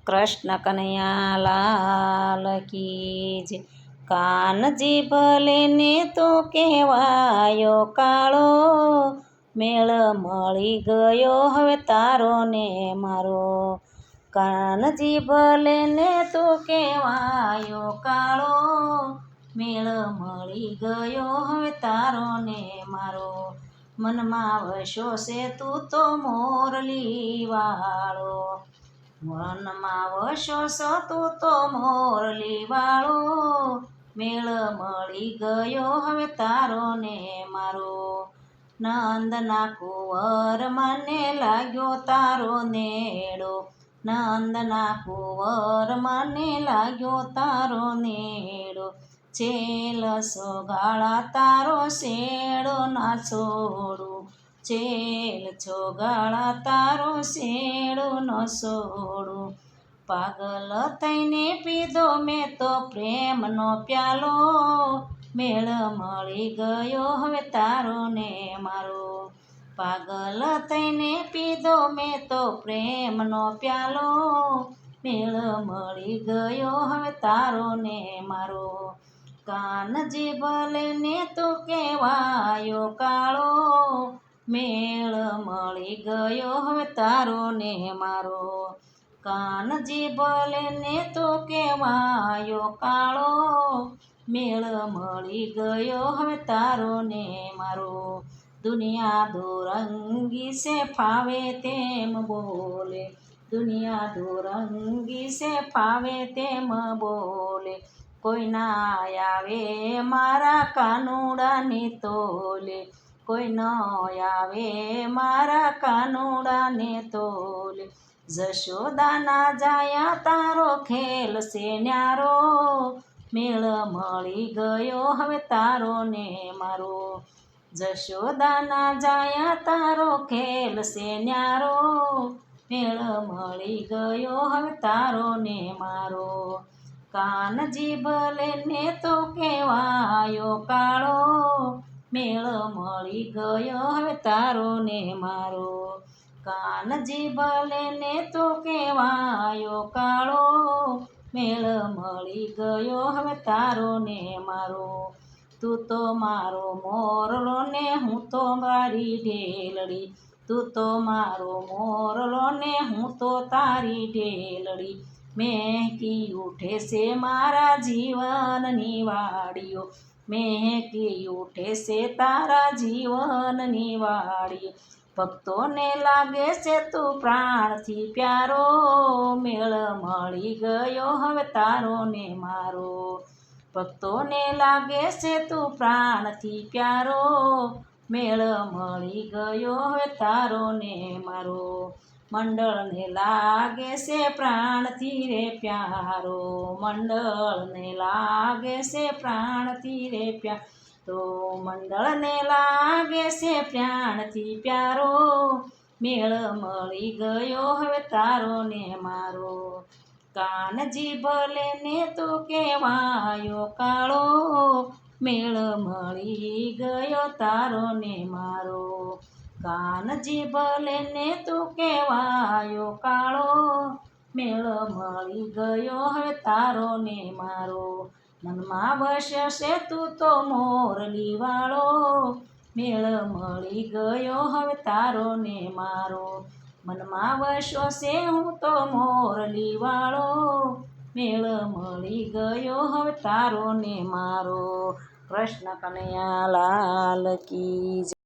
કૃષ્ણ કનૈયા લાલ કી જય। કાનજી ભલે ને તો કહેવાયો કાળો, મેળ મળી ગયો હવે તારો ને મારો। કાનજી ભલે ને તો કહેવાયો કાળો, મેળ મળી ગયો હવે તારો ને મારો। મનમાં વસ્યો છે તું તો મોરલી વાળો, મનમાં વસ્યો છો તું તો મોરલી વાળો, મેળ મળી ગયો હવે તારો ને મારો। નંદના કુંવર મને લાગ્યો તારો નેડો, નંદના કુંવર મને લાગ્યો તારો નેડો, છેલ સોગાળા તારો શેડો ના છોડું, છેલ છોગાળા તારો શેડો ન છોડું। પાગલ થઈને પીધો મેં તો પ્રેમનો પ્યાલો, મેળ મળી ગયો હવે તારો ને મારો। પાગલ થઈને પીધો મેં તો પ્રેમનો પ્યાલો, મેળ મળી ગયો હવે તારો ને મારો। કાનજી ભલે ને તો કહેવાયો કાળો, મેળ મળી ગયો હવે તારો ને મારો। કાનજી ભલે ને તો કહેવાયો કાળો, મેળ મળી ગયો હવે તારો ને મારો। દુનિયા દોરંગી છે ફાવે તેમ બોલે, દુનિયા દોરંગી છે ફાવે તેમ બોલે, કોઈ ના આવે મારા કાનુડાને તોલે, કોઈ ન આવે મારા કાનુડાને તોલે। જશોદાના જાયા તારો ખેલ છે ન્યારો, મેળ મળી ગયો હવે તારો ને મારો। જશોદાના જાયા તારો ખેલ છે ન્યારો, મેળ મળી ગયો હવે તારો ને મારો। કાનજી ભલે ને તો કહેવાયો કાળો, મેળ મળી ગયો હવે તારો ને મારો। કાનજી ભલે ને તો કહેવાયો કાળો, મેળ મળી ગયો હવે તારો ને મારો। તું તો મારો મોરલો ને હું તો મારી ઢેલડી, તું તો મારો મોરલો ને હું તો તારી ઢેલડી, મહેકી ઉઠે છે મારા જીવનની વાડીઓ, મહેકી ઉઠે છે તારા જીવનની વાડીઓ। ભક્તોને લાગે છે તું પ્રાણથી પ્યારો, મેળ મળી ગયો હવે તારો ને મારો। ભક્તોને લાગે છે તું પ્રાણથી પ્યારો, મેળ મળી ગયો હવે તારો ને મારો। મંડળને લાગે છે પ્રાણથી રે પ્યારો, મંડળને લાગે છે પ્રાણથી રે પ્યારો, તો મંડળને લાગે છે પ્રાણથી પ્યારો, મેળ મળી ગયો હવે તારો ને મારો। કાનજી ભલે ને તો કહેવાયો કાળો, મેળ મળી ગયો તારો ને મારો। કાનજી ભલે ને તો કહેવાયો કાળો, મેળ મળી ગયો હવે તારો ને મારો। મનમાં વસ્યો છે તું તો મોરલી વાળો, મેળ મળી ગયો હવે તારો ને મારો। મનમાં વસ્યો છે હું તો મોરલી વાળો, મેળ મળી ગયો હવે તારો ને મારો। કૃષ્ણ કનૈયા લાલ કી જય।